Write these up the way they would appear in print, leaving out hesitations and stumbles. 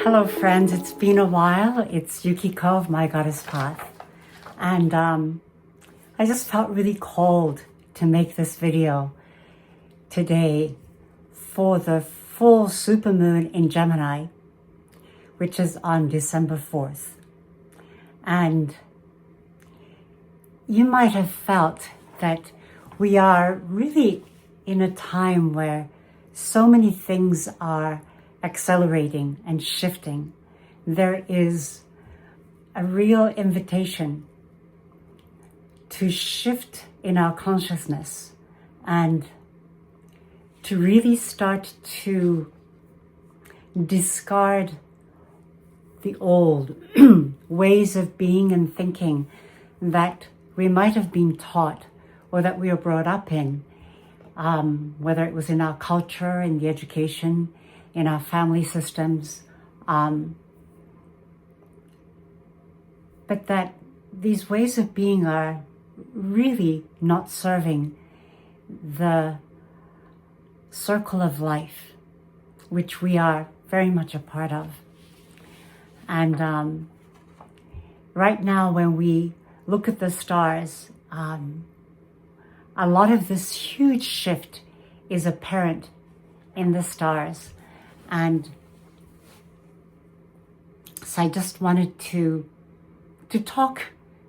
Hello friends, it's been a while. It's Yukiko of My Goddess Path. And I just felt really called to make this video today for the full supermoon in Gemini, which is on December 4th. And you might have felt that we are really in a time where so many things are accelerating and shifting. There is a real invitation to shift in our consciousness and to really start to discard the old ways of being and thinking that we might have been taught or that we were brought up in, whether it was in our culture, in the education, in our family systems, but that these ways of being are really not serving the circle of life, which we are very much a part of. And right now, when we look at the stars, a lot of this huge shift is apparent in the stars. And so I just wanted to talk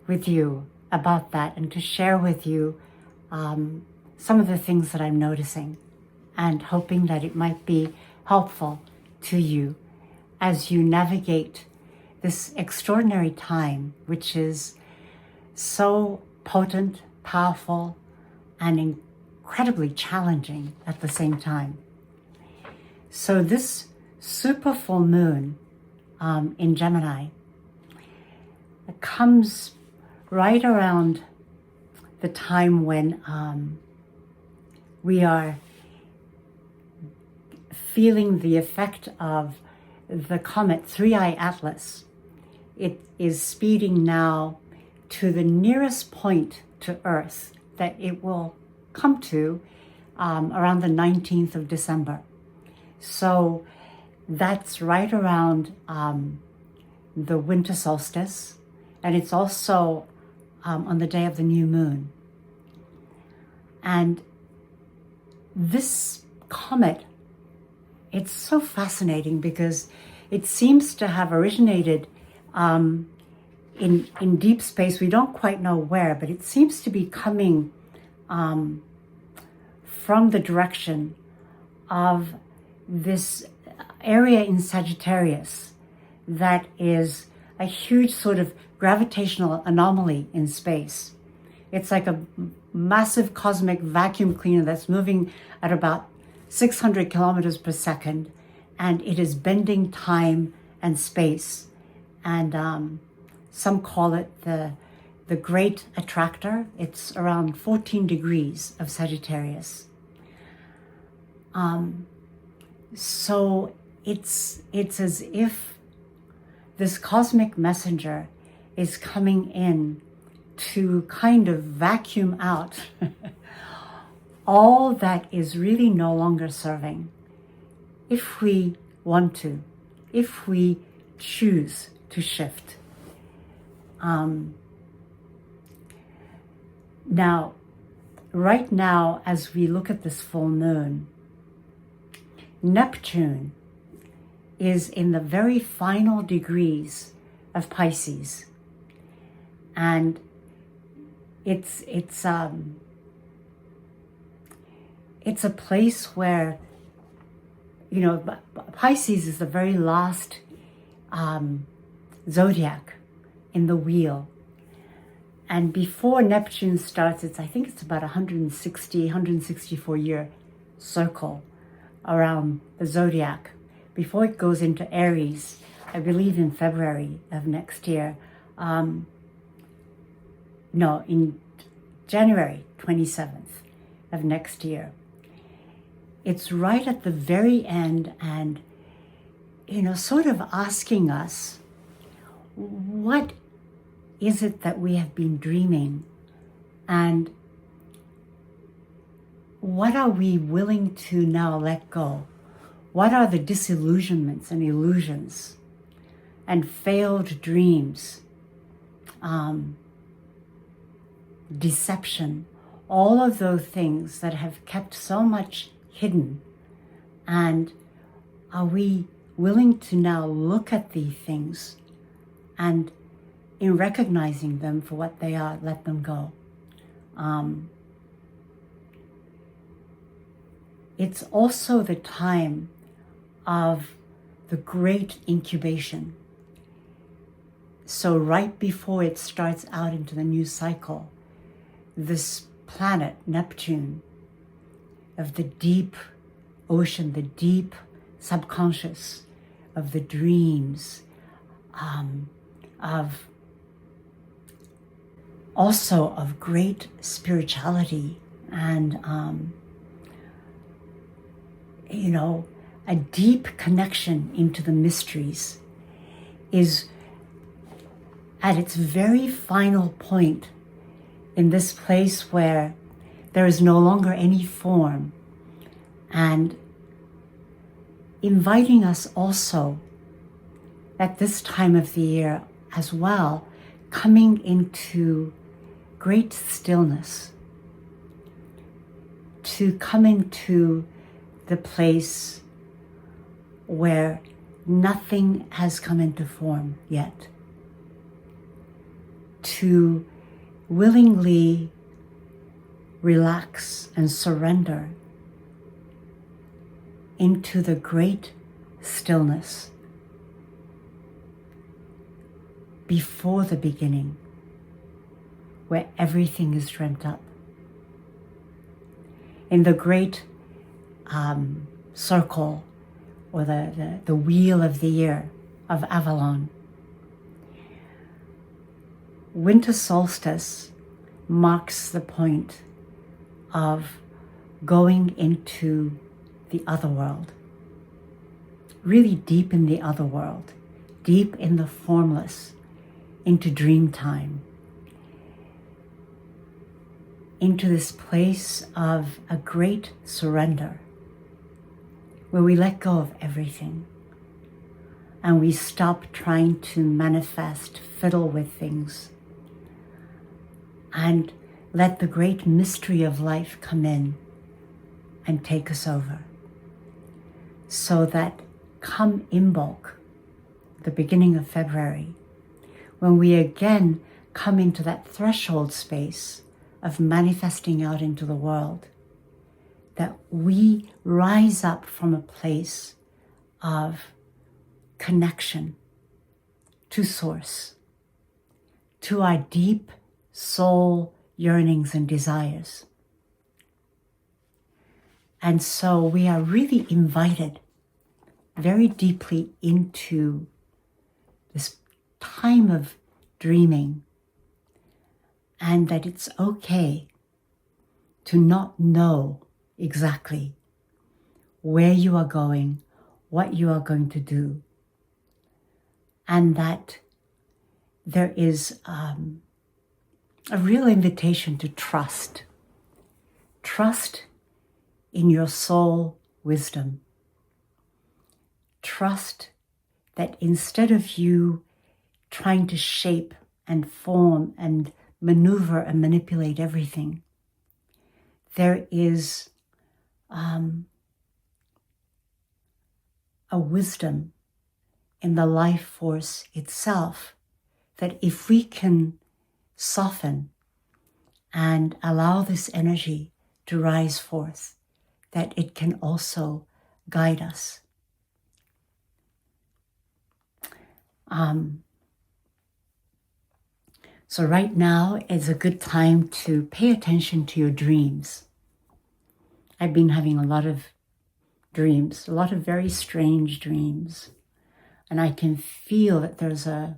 with you about that and to share with you some of the things that I'm noticing and hoping that it might be helpful to you as you navigate this extraordinary time, which is so potent, powerful, and incredibly challenging at the same time. So this super full moon in Gemini comes right around the time when we are feeling the effect of the comet 3i Atlas. It is speeding now to the nearest point to Earth that it will come to around the 19th of December. So that's right around the winter solstice, and it's also on the day of the new moon. And this comet, it's so fascinating because it seems to have originated in deep space. We don't quite know where, but it seems to be coming from the direction of this area in Sagittarius that is a huge sort of gravitational anomaly in space. It's like a massive cosmic vacuum cleaner that's moving at about 600 kilometers per second, and it is bending time and space. And some call it the Great Attractor. It's around 14 degrees of Sagittarius. So it's as if this cosmic messenger is coming in to kind of vacuum out all that is really no longer serving, if we want to, if we choose to shift. Now, right now, as we look at this full moon, Neptune is in the very final degrees of Pisces, and it's a place where, you know, Pisces is the very last zodiac in the wheel. And before Neptune starts, I think it's about 164 year circle around the zodiac before it goes into Aries, I believe in February of next year. In January 27th of next year. It's right at the very end, and, you know, sort of asking us, what is it that we have been dreaming? And what are we willing to now let go? What are the disillusionments and illusions and failed dreams, deception, all of those things that have kept so much hidden. And are we willing to now look at these things and in recognizing them for what they are, let them go? It's also the time of the great incubation. So right before it starts out into the new cycle, this planet, Neptune, of the deep ocean, the deep subconscious, of the dreams, of also of great spirituality and, a deep connection into the mysteries, is at its very final point in this place where there is no longer any form, and inviting us also at this time of the year as well, coming into great stillness, to come into the place where nothing has come into form yet, to willingly relax and surrender into the great stillness before the beginning, where everything is dreamt up. In the great circle, or the wheel of the year of Avalon, winter solstice marks the point of going into the other world, really deep in the other world, deep in the formless, into dream time, into this place of a great surrender, where we let go of everything and we stop trying to manifest, fiddle with things, and let the great mystery of life come in and take us over. So that come Imbolc, the beginning of February, when we again come into that threshold space of manifesting out into the world, that we rise up from a place of connection to Source, to our deep soul yearnings and desires. And so we are really invited very deeply into this time of dreaming, and that it's okay to not know exactly where you are going, what you are going to do, and that there is a real invitation to trust. Trust in your soul wisdom. Trust that instead of you trying to shape and form and maneuver and manipulate everything, there is a wisdom in the life force itself, that if we can soften and allow this energy to rise forth, that it can also guide us. So right now is a good time to pay attention to your dreams. I've been having a lot of dreams, a lot of very strange dreams. And I can feel that there's a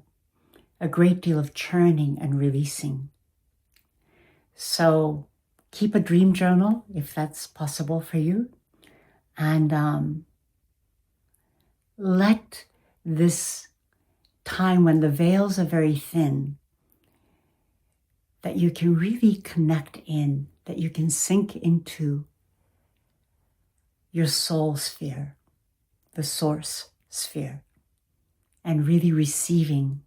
great deal of churning and releasing. So keep a dream journal if that's possible for you. And let this time when the veils are very thin, that you can really connect in, that you can sink into your soul sphere, the source sphere, and really receiving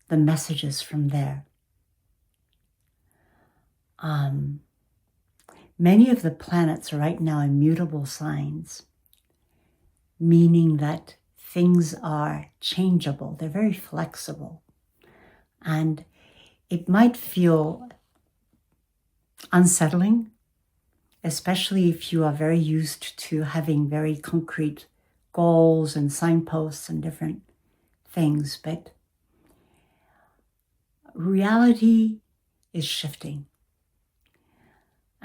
the messages from there. Many of the planets are right now in mutable signs, meaning that things are changeable. They're very flexible. And it might feel unsettling, especially if you are very used to having very concrete goals and signposts and different things. But reality is shifting.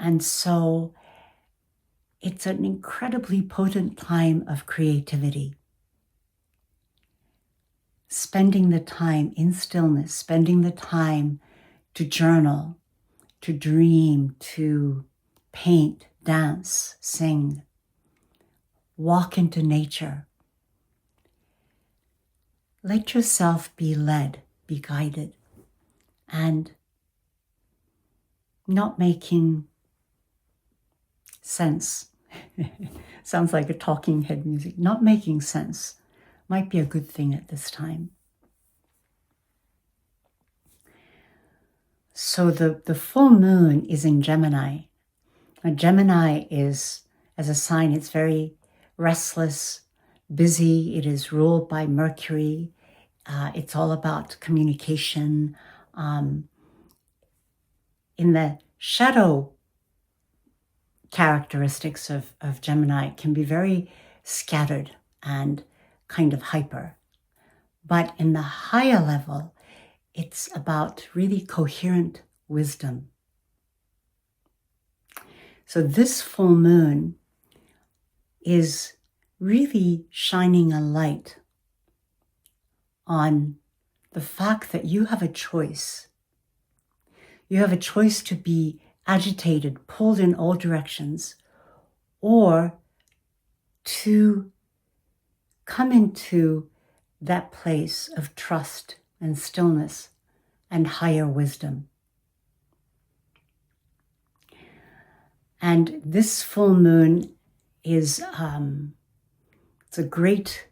And so it's an incredibly potent time of creativity. Spending the time in stillness, spending the time to journal, to dream, to paint, dance, sing, walk into nature. Let yourself be led, be guided, and not making sense. Sounds like a talking head music. Not making sense might be a good thing at this time. So the full moon is in Gemini. Now, Gemini is, as a sign, it's very restless, busy. It is ruled by Mercury. It's all about communication. In the shadow characteristics of Gemini can be very scattered and kind of hyper. But in the higher level, it's about really coherent wisdom. So this full moon is really shining a light on the fact that you have a choice. You have a choice to be agitated, pulled in all directions, or to come into that place of trust and stillness and higher wisdom. And this full moon is it's a great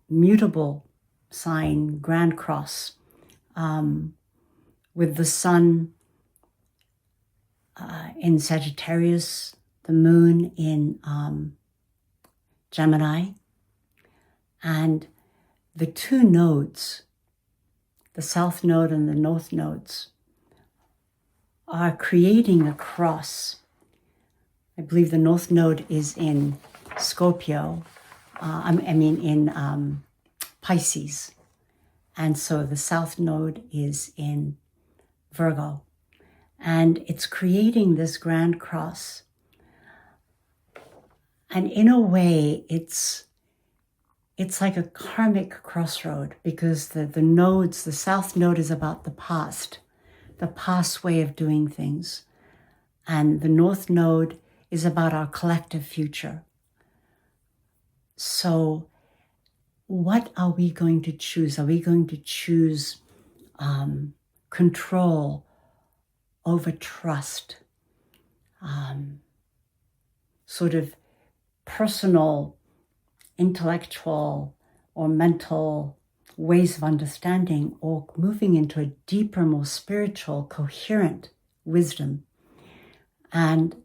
mutable sign, Grand Cross, with the sun in Sagittarius, the moon in Gemini, and the two nodes, the south node and the north nodes, are creating a cross. I believe the north node is in Scorpio, in Pisces. And so the south node is in Virgo. And it's creating this grand cross. And in a way, it's like a karmic crossroad, because the nodes, the south node is about the past way of doing things. And the north node is about our collective future. So what are we going to choose? Are we going to choose control over trust, sort of personal, intellectual, or mental ways of understanding, or moving into a deeper, more spiritual, coherent wisdom? And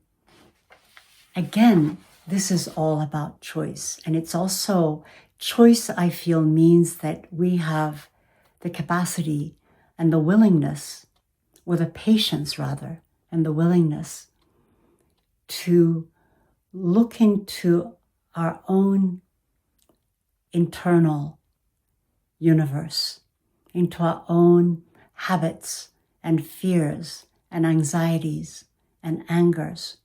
again, this is all about choice. And it's also choice, I feel, means that we have the capacity and the willingness, or the patience rather, and the willingness to look into our own internal universe, into our own habits and fears and anxieties and angers,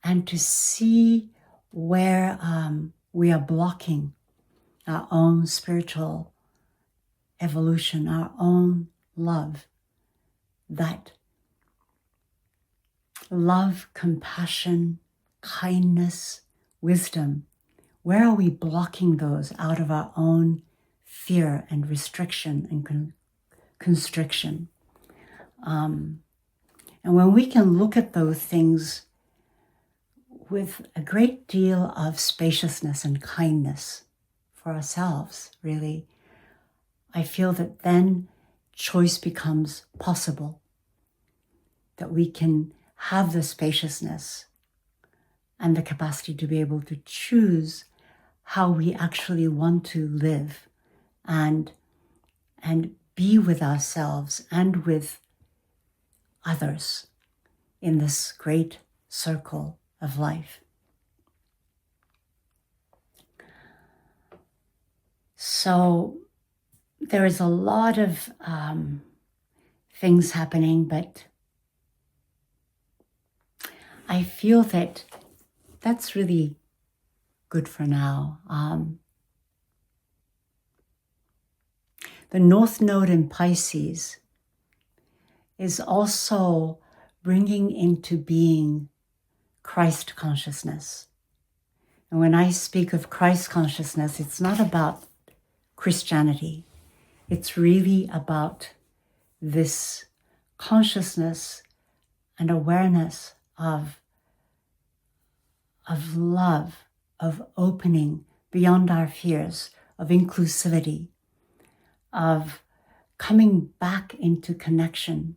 and to see where we are blocking our own spiritual evolution, our own love. That love, compassion, kindness, wisdom, where are we blocking those out of our own fear and restriction and constriction? And when we can look at those things with a great deal of spaciousness and kindness for ourselves, really, I feel that then choice becomes possible, that we can have the spaciousness and the capacity to be able to choose how we actually want to live and be with ourselves and with others in this great circle of life. So there is a lot of things happening, but I feel that that's really good for now. The North Node in Pisces is also bringing into being Christ consciousness. And when I speak of Christ consciousness, it's not about Christianity. It's really about this consciousness and awareness of love, of opening beyond our fears, of inclusivity, of coming back into connection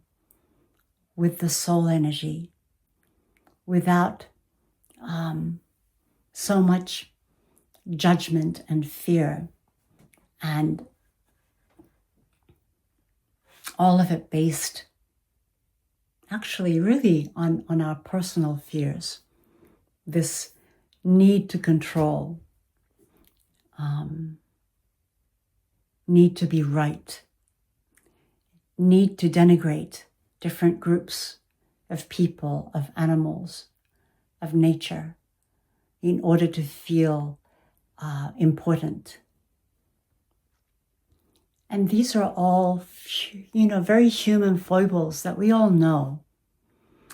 with the soul energy without so much judgment and fear, and all of it based actually really on our personal fears. This need to control, need to be right, need to denigrate different groups of people, of animals, of nature, in order to feel important. And these are all, very human foibles that we all know.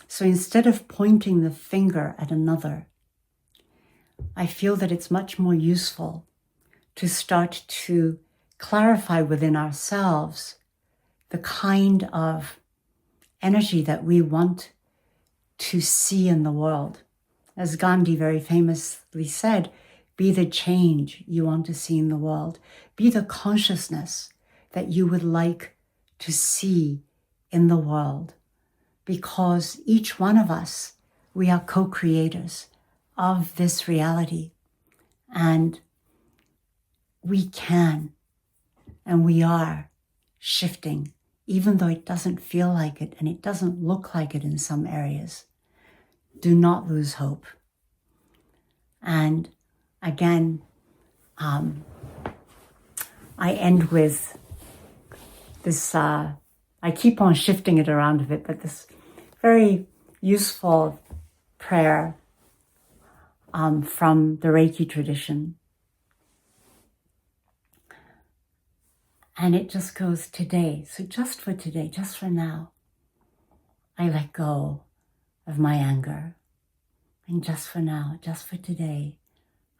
So instead of pointing the finger at another, I feel that it's much more useful to start to clarify within ourselves the kind of energy that we want to see in the world. As Gandhi very famously said, be the change you want to see in the world. Be the consciousness that you would like to see in the world. Because each one of us, we are co-creators of this reality. And we can, and we are shifting, even though it doesn't feel like it and it doesn't look like it in some areas. Do not lose hope. And again, I end with this, I keep on shifting it around a bit, but this very useful prayer from the Reiki tradition. And it just goes today. So just for today, just for now, I let go of my anger. And just for now, just for today,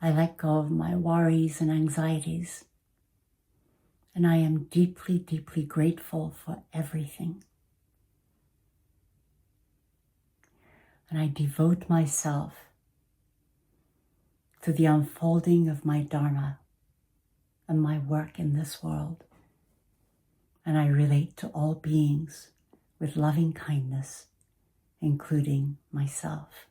I let go of my worries and anxieties. And I am deeply, deeply grateful for everything. And I devote myself to the unfolding of my Dharma and my work in this world. And I relate to all beings with loving kindness, including myself.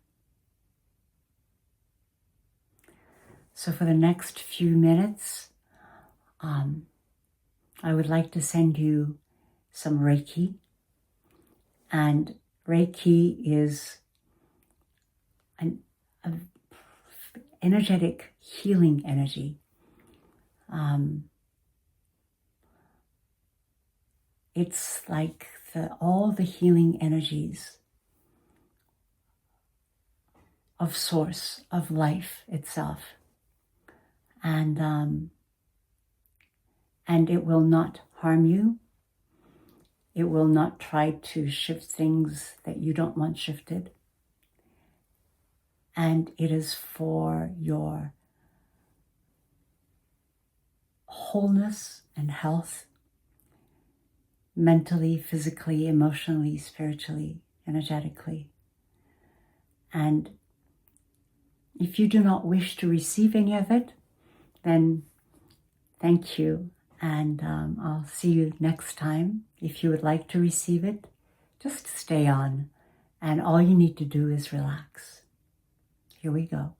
So for the next few minutes, I would like to send you some Reiki. And Reiki is an energetic healing energy. It's like all the healing energies of source, of life itself. And it will not harm you. It will not try to shift things that you don't want shifted. And it is for your wholeness and health, mentally, physically, emotionally, spiritually, energetically. And if you do not wish to receive any of it, then Thank you. And I'll see you next time. If you would like to receive it, just stay on. And all you need to do is relax. Here we go.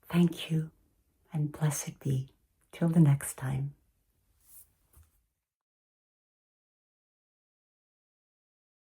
Thank you, and blessed be. Till the next time.